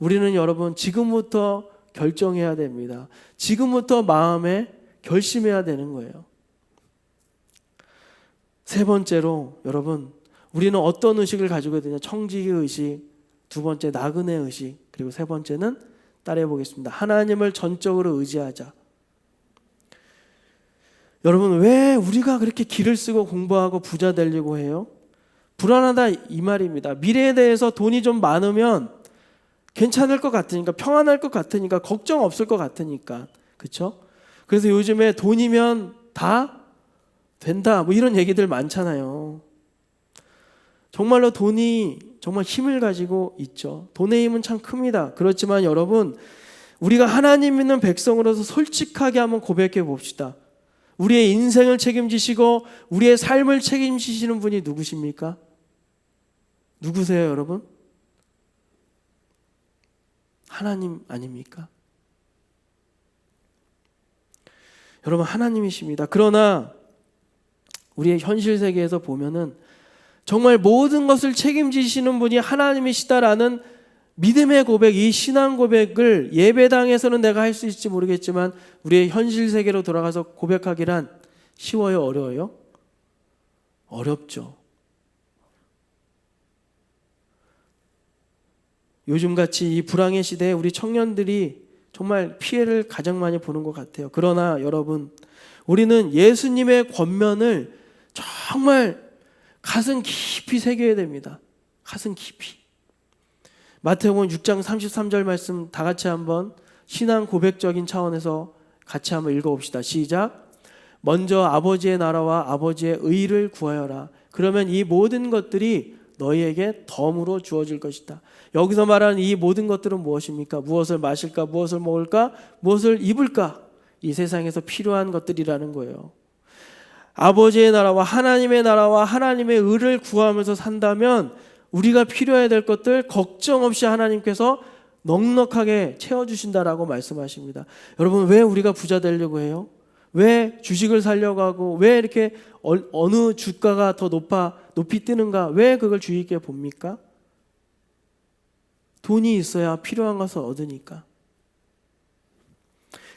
우리는 여러분 지금부터 결정해야 됩니다. 지금부터 마음에 결심해야 되는 거예요. 세 번째로 여러분, 우리는 어떤 의식을 가지고 있느냐? 청지기 의식, 두 번째 나그네 의식, 그리고 세 번째는 따라해 보겠습니다. 하나님을 전적으로 의지하자. 여러분, 왜 우리가 그렇게 기를 쓰고 공부하고 부자 되려고 해요? 불안하다 이 말입니다. 미래에 대해서 돈이 좀 많으면 괜찮을 것 같으니까, 평안할 것 같으니까, 걱정 없을 것 같으니까, 그렇죠? 그래서 요즘에 돈이면 다 된다 이런 얘기들 많잖아요. 정말로 돈이 정말 힘을 가지고 있죠. 돈의 힘은 참 큽니다. 그렇지만 여러분, 우리가 하나님 믿는 백성으로서 솔직하게 한번 고백해 봅시다. 우리의 인생을 책임지시고 우리의 삶을 책임지시는 분이 누구십니까? 누구세요, 여러분? 하나님 아닙니까? 여러분, 하나님이십니다. 그러나 우리의 현실 세계에서 보면은 정말 모든 것을 책임지시는 분이 하나님이시다라는 믿음의 고백, 이 신앙 고백을 예배당에서는 내가 할 수 있을지 모르겠지만 우리의 현실 세계로 돌아가서 고백하기란 쉬워요, 어려워요? 어렵죠. 요즘같이 이 불황의 시대에 우리 청년들이 정말 피해를 가장 많이 보는 것 같아요. 그러나 여러분, 우리는 예수님의 권면을 정말 가슴 깊이 새겨야 됩니다. 가슴 깊이. 마태복음 6장 33절 말씀 다 같이 한번 신앙 고백적인 차원에서 같이 한번 읽어봅시다. 시작. 먼저 아버지의 나라와 아버지의 의를 구하여라. 그러면 이 모든 것들이 너희에게 덤으로 주어질 것이다. 여기서 말하는 이 모든 것들은 무엇입니까? 무엇을 마실까? 무엇을 먹을까? 무엇을 입을까? 이 세상에서 필요한 것들이라는 거예요. 아버지의 나라와 하나님의 의를 구하면서 산다면 우리가 필요해야 될 것들 걱정 없이 하나님께서 넉넉하게 채워주신다라고 말씀하십니다. 여러분, 왜 우리가 부자 되려고 해요? 왜 주식을 사려고 하고, 왜 이렇게 어느 주가가 더 높이 뜨는가? 왜 그걸 주의 있게 봅니까? 돈이 있어야 필요한 것을 얻으니까.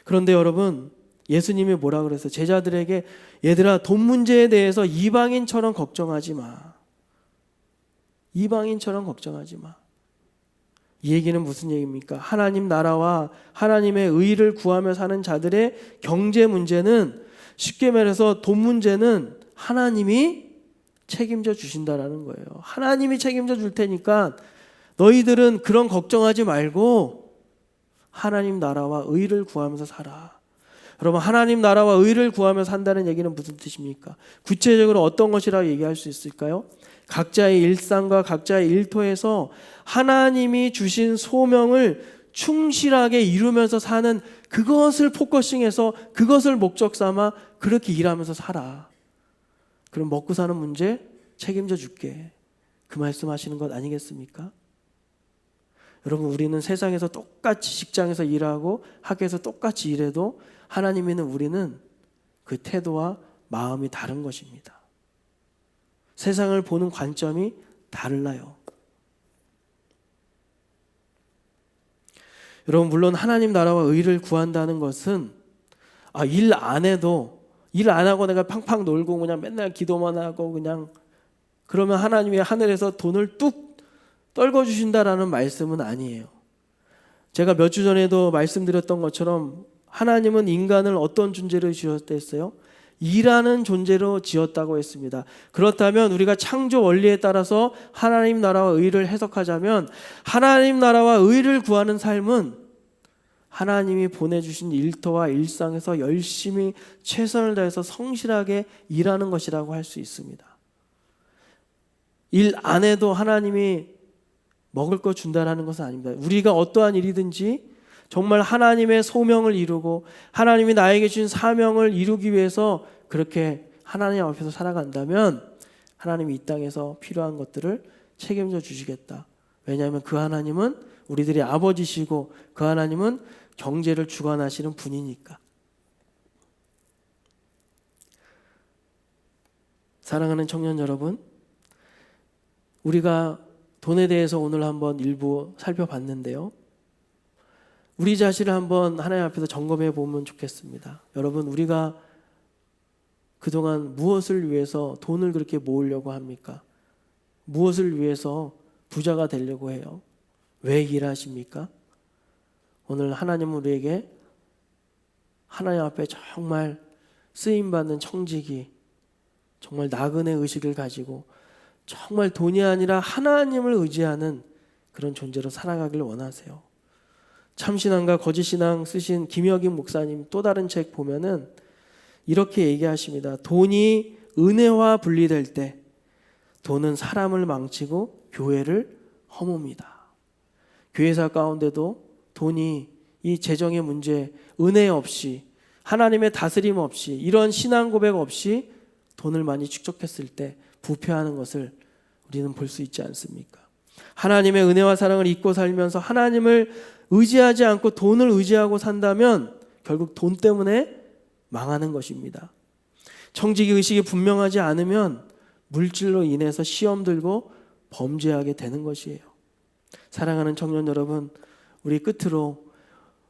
그런데 여러분, 예수님이 뭐라 그랬어요? 제자들에게, 얘들아, 돈 문제에 대해서 이방인처럼 걱정하지 마. 이방인처럼 걱정하지 마. 이 얘기는 무슨 얘기입니까? 하나님 나라와 하나님의 의를 구하며 사는 자들의 경제 문제는, 쉽게 말해서 돈 문제는 하나님이 책임져 주신다라는 거예요. 하나님이 책임져 줄 테니까 너희들은 그런 걱정하지 말고 하나님 나라와 의를 구하면서 살아. 여러분, 하나님 나라와 의를 구하며 산다는 얘기는 무슨 뜻입니까? 구체적으로 어떤 것이라고 얘기할 수 있을까요? 각자의 일상과 각자의 일터에서 하나님이 주신 소명을 충실하게 이루면서 사는, 그것을 포커싱해서 그것을 목적 삼아 그렇게 일하면서 살아. 그럼 먹고 사는 문제 책임져 줄게. 그 말씀하시는 것 아니겠습니까? 여러분, 우리는 세상에서 똑같이 직장에서 일하고 학교에서 똑같이 일해도 하나님이는 우리는 그 태도와 마음이 다른 것입니다. 세상을 보는 관점이 달라요. 여러분, 물론 하나님 나라와 의를 구한다는 것은 일 안 해도, 일 안 하고 내가 팡팡 놀고 그냥 맨날 기도만 하고 그냥 그러면 하나님이 하늘에서 돈을 뚝 떨궈 주신다라는 말씀은 아니에요. 제가 몇 주 전에도 말씀드렸던 것처럼 하나님은 인간을 어떤 존재로 지었다 했어요? 일하는 존재로 지었다고 했습니다. 그렇다면 우리가 창조 원리에 따라서 하나님 나라와 의를 해석하자면, 하나님 나라와 의를 구하는 삶은 하나님이 보내주신 일터와 일상에서 열심히 최선을 다해서 성실하게 일하는 것이라고 할 수 있습니다. 일 안 해도 하나님이 먹을 거 준다라는 것은 아닙니다. 우리가 어떠한 일이든지 정말 하나님의 소명을 이루고 하나님이 나에게 주신 사명을 이루기 위해서 그렇게 하나님 앞에서 살아간다면 하나님이 이 땅에서 필요한 것들을 책임져 주시겠다. 왜냐하면 그 하나님은 우리들의 아버지시고 그 하나님은 경제를 주관하시는 분이니까. 사랑하는 청년 여러분, 우리가 돈에 대해서 오늘 한번 일부 살펴봤는데요. 우리 자신을 한번 하나님 앞에서 점검해 보면 좋겠습니다. 여러분, 우리가 그동안 무엇을 위해서 돈을 그렇게 모으려고 합니까? 무엇을 위해서 부자가 되려고 해요? 왜 일하십니까? 오늘 하나님은 우리에게 하나님 앞에 정말 쓰임받는 청지기, 정말 나그네 의식을 가지고 정말 돈이 아니라 하나님을 의지하는 그런 존재로 살아가길 원하세요. 참신앙과 거짓신앙 쓰신 김혁인 목사님 또 다른 책 보면은 이렇게 얘기하십니다. 돈이 은혜와 분리될 때 돈은 사람을 망치고 교회를 허뭅니다. 교회사 가운데도 돈이 이 재정의 문제, 은혜 없이, 하나님의 다스림 없이, 이런 신앙 고백 없이 돈을 많이 축적했을 때 부패하는 것을 우리는 볼 수 있지 않습니까? 하나님의 은혜와 사랑을 잊고 살면서 하나님을 의지하지 않고 돈을 의지하고 산다면 결국 돈 때문에 망하는 것입니다. 청지기 의식이 분명하지 않으면 물질로 인해서 시험 들고 범죄하게 되는 것이에요. 사랑하는 청년 여러분, 우리 끝으로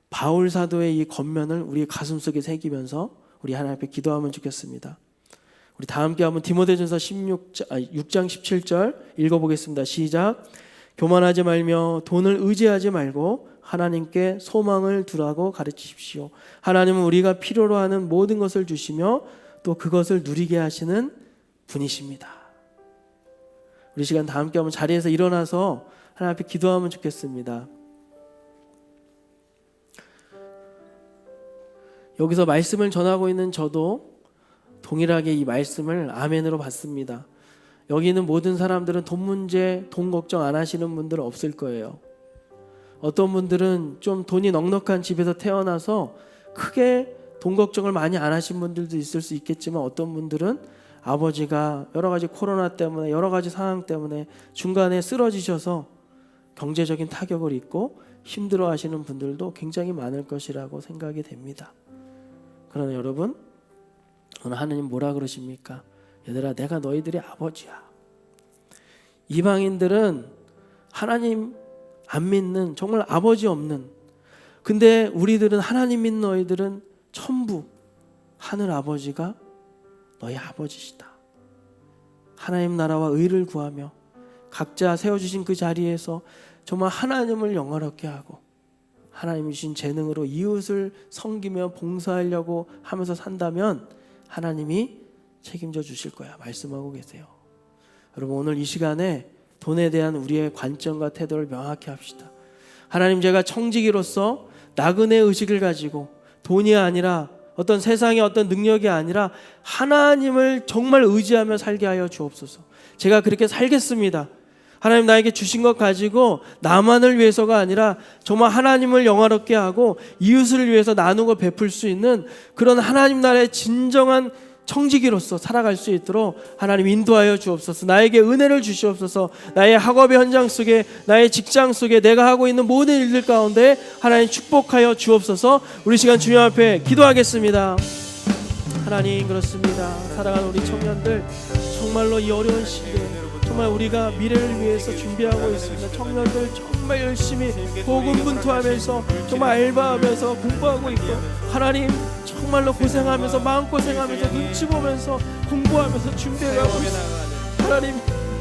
바울 사도의 이 겉면을 우리 가슴속에 새기면서 우리 하나님 앞에 기도하면 좋겠습니다. 우리 다 함께 한번 디모데전서 6장 17절 읽어보겠습니다. 시작. 교만하지 말며 돈을 의지하지 말고 하나님께 소망을 두라고 가르치십시오. 하나님은 우리가 필요로 하는 모든 것을 주시며 또 그것을 누리게 하시는 분이십니다. 우리 시간 다 함께 한번 자리에서 일어나서 하나님 앞에 기도하면 좋겠습니다. 여기서 말씀을 전하고 있는 저도 동일하게 이 말씀을 아멘으로 받습니다. 여기 있는 모든 사람들은 돈 문제, 돈 걱정 안 하시는 분들은 없을 거예요. 어떤 분들은 좀 돈이 넉넉한 집에서 태어나서 크게 돈 걱정을 많이 안 하신 분들도 있을 수 있겠지만, 어떤 분들은 아버지가 여러 가지 코로나 때문에, 여러 가지 상황 때문에 중간에 쓰러지셔서 경제적인 타격을 입고 힘들어 하시는 분들도 굉장히 많을 것이라고 생각이 됩니다. 그러나 여러분, 오늘 하나님 뭐라 그러십니까? 얘들아, 내가 너희들의 아버지야. 이방인들은 하나님 안 믿는, 정말 아버지 없는, 근데 우리들은 하나님 믿는 너희들은 전부 하늘 아버지가 너희 아버지시다. 하나님 나라와 의를 구하며 각자 세워주신 그 자리에서 정말 하나님을 영화롭게 하고 하나님이 주신 재능으로 이웃을 섬기며 봉사하려고 하면서 산다면 하나님이 책임져 주실 거야 말씀하고 계세요. 여러분, 오늘 이 시간에 돈에 대한 우리의 관점과 태도를 명확히 합시다. 하나님, 제가 청지기로서 나그네 의식을 가지고 돈이 아니라 어떤 세상의 어떤 능력이 아니라 하나님을 정말 의지하며 살게 하여 주옵소서. 제가 그렇게 살겠습니다. 하나님, 나에게 주신 것 가지고 나만을 위해서가 아니라 정말 하나님을 영화롭게 하고 이웃을 위해서 나누고 베풀 수 있는 그런 하나님 나라의 진정한 청지기로서 살아갈 수 있도록 하나님 인도하여 주옵소서. 나에게 은혜를 주시옵소서. 나의 학업의 현장 속에, 나의 직장 속에, 내가 하고 있는 모든 일들 가운데 하나님 축복하여 주옵소서. 우리 시간 주님 앞에 기도하겠습니다. 하나님, 그렇습니다. 사랑하는 우리 청년들, 정말로 이 어려운 시기에 정말 우리가 미래를 위해서 준비하고 있습니다. 청년들 정말 열심히 고군분투하면서 정말 알바하면서 공부하고 있고, 하나님 정말로 고생하면서 마음고생하면서 눈치 보면서 공부하면서 준비해가고 있습니다. 하나님,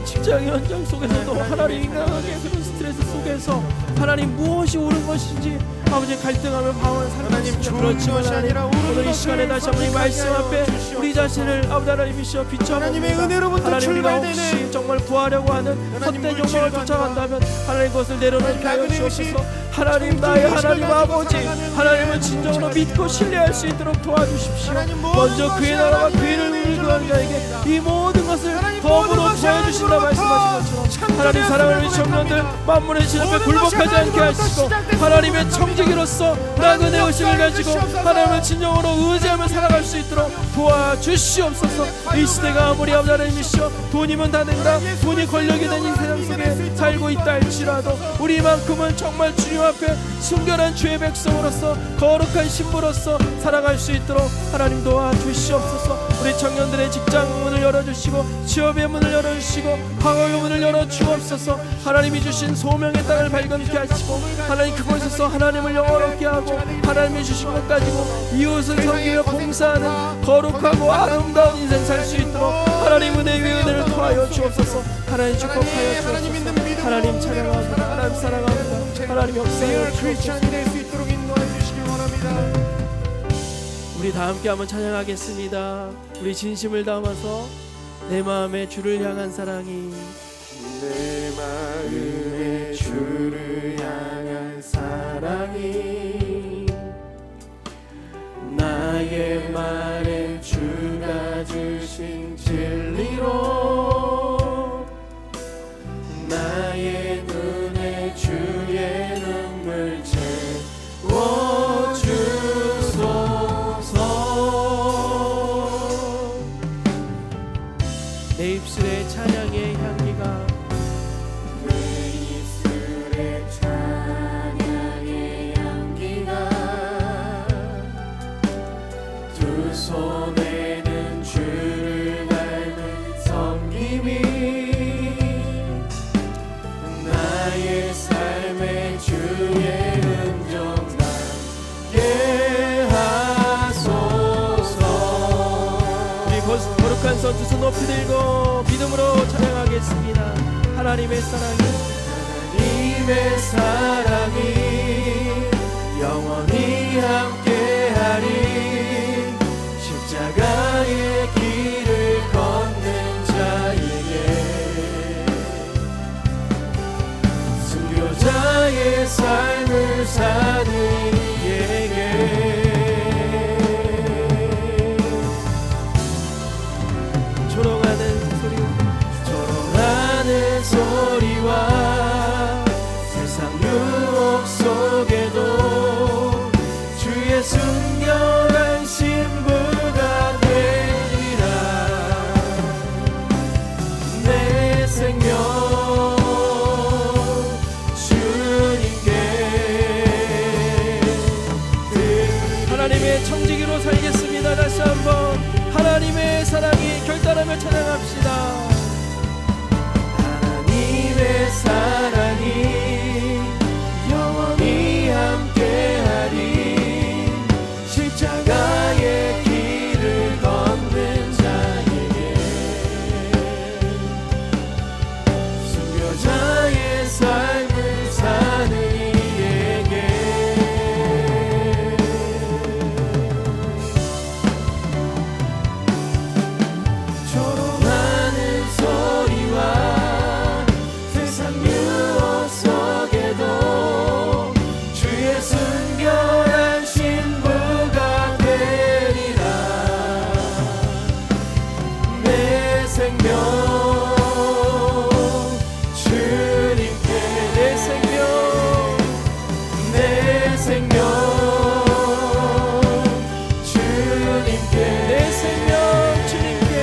직장 현장 속에서도 하나님 인간하게 그런 스트레스 속에서 하나님 무엇이 옳은 것인지 아버지 갈등하며 방황하는 하나님, 좋은 그렇지만 것이 아니라 옳은 오늘 이 것을 시간에 다시 한번 이 말씀 앞에 우리 자신을 아버지 하나님이시여 비춰봅니다. 하나님의 은혜로부터 하나님, 우리가 출발되는 혹시 정말 구하려고 하는 헛된 욕망을 쫓아간다면 하나님 그것을 내려놓게 하여 주옵소서. 하나님, 나의 하나님 아버지, 하나님을 진정으로 믿고 신뢰할 수 있도록 도와주십시오. 먼저 그의 나라와 그의 의를 구하는 자에게 이 모든 것을 더불어 더해주신다 말씀하신 것처럼 하나님, 사랑하는 청년들 만물의 신 앞에 굴복하지 않게 하시고 하나님의 청지기로서 나그네 의식을 가지고 하나님을 진정으로 의지하며 살아갈 수 있도록 도와주시옵소서. 이 시대가 아무리 아버지 하나님이시여 돈이면 다 된다, 돈이 권력이 된 이 세상 속에 살고 있다 할지라도 우리만큼은 정말 주님 앞에 순결한 주의 백성으로서 거룩한 신부로서 살아갈 수 있도록 하나님 도와주시옵소서. 우리 청년들의 직장 문을 열어주시고 취업의 문을 열어주시고 학업의 문을 열어주옵소서. 하나님이 주신 소명의 땅을 발견케 하시고 하나님 그곳에서 하나님을 영원롭게 하고 하나님이 주신 것 가지고 이웃을 섬기며 봉사하는 거룩하고 아름다운 인생 살 수 있도록 하나님 은혜 위에 은혜를 더하여 주옵소서. 하나님 축복하여 주옵소서. 하나님 찬양합니다. 하나님 사랑합니다. 하나님 역사하여 주옵소서. 우리 다 함께 한번 찬양하겠습니다. 우리 진심을 담아서 내 마음에 주를 향한 사랑이, 내 마음에 주를 향한 사랑이 나의 말에 주가 주신 진리로 나의 눈에 주의 눈물 채워주소서. 내 입술에 찬양의 향기가, 내 입술에 찬양의 향기가 두 손에는 주를 닮은 섬김이 나의 삶의 주의 음정 담게 하소서. 우리 거룩한 손 두 손 높이 들고 믿음으로 찬양하겠습니다. 하나님의 사랑이, 하나님의 사랑이 영원히 함께하리. 십자가의 길을 걷는 자에게 순교자의 삶을 사는 이에게 조롱하는 소리와 세상 유혹 속에도 주의 순결한 신부가 되리라. 내 생명 주님께 하나님의 청지기로 살겠습니다. 다시 한번 하나님의 사랑이 결단하며 찬양합시다. 하나님의 사랑이 영원히 함께하리. 십자가의 길을 걷는 자에게, 순교자의 삶을 사는 이에게, 조롱하는 소리와 세상 유혹 속에도 주의 순결한 신부가 되리라. 내 생명 주님께, 내 생명, 내 생명 주님께, 내 생명 주님께,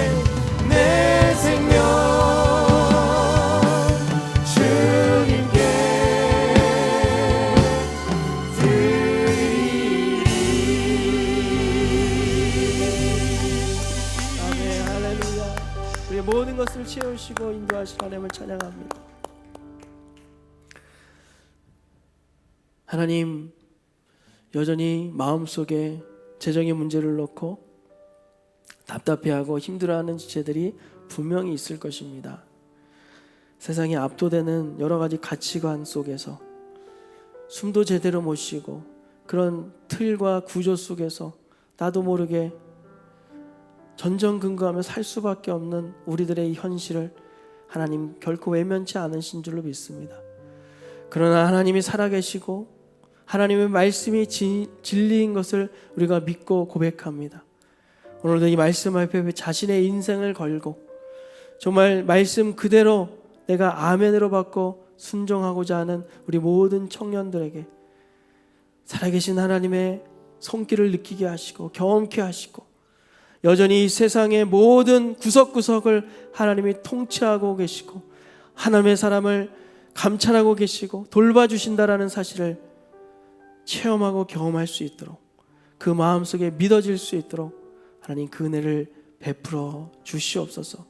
내 생명 주님께 아멘. 할렐루야. 우리의 모든 것을 채우시고 인도하실 하나님을 찬양합니다. 하나님, 여전히 마음속에 재정의 문제를 놓고 답답해하고 힘들어하는 지체들이 분명히 있을 것입니다. 세상에 압도되는 여러 가지 가치관 속에서 숨도 제대로 못 쉬고 그런 틀과 구조 속에서 나도 모르게 전전긍긍하며 살 수밖에 없는 우리들의 이 현실을 하나님 결코 외면치 않으신 줄로 믿습니다. 그러나 하나님이 살아계시고 하나님의 말씀이 진리인 것을 우리가 믿고 고백합니다. 오늘도 이 말씀 앞에 자신의 인생을 걸고 정말 말씀 그대로 내가 아멘으로 받고 순종하고자 하는 우리 모든 청년들에게 살아계신 하나님의 손길을 느끼게 하시고 경험케 하시고 여전히 이 세상의 모든 구석구석을 하나님이 통치하고 계시고 하나님의 사람을 감찰하고 계시고 돌봐주신다라는 사실을 체험하고 경험할 수 있도록 그 마음속에 믿어질 수 있도록 하나님 그 은혜를 베풀어 주시옵소서.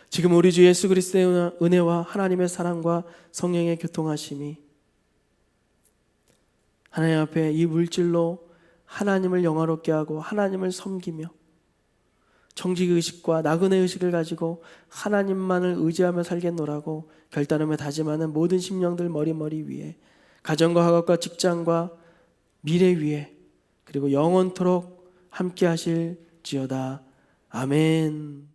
지금 우리 주 예수 그리스도의 은혜와 하나님의 사랑과 성령의 교통하심이 하나님 앞에 이 물질로 하나님을 영화롭게 하고 하나님을 섬기며 정직의식과 나그네 의식을 가지고 하나님만을 의지하며 살겠노라고 결단하며 다짐하는 모든 심령들 머리 위에 가정과 학업과 직장과 미래 위에 그리고 영원토록 함께 하실지어다. 아멘.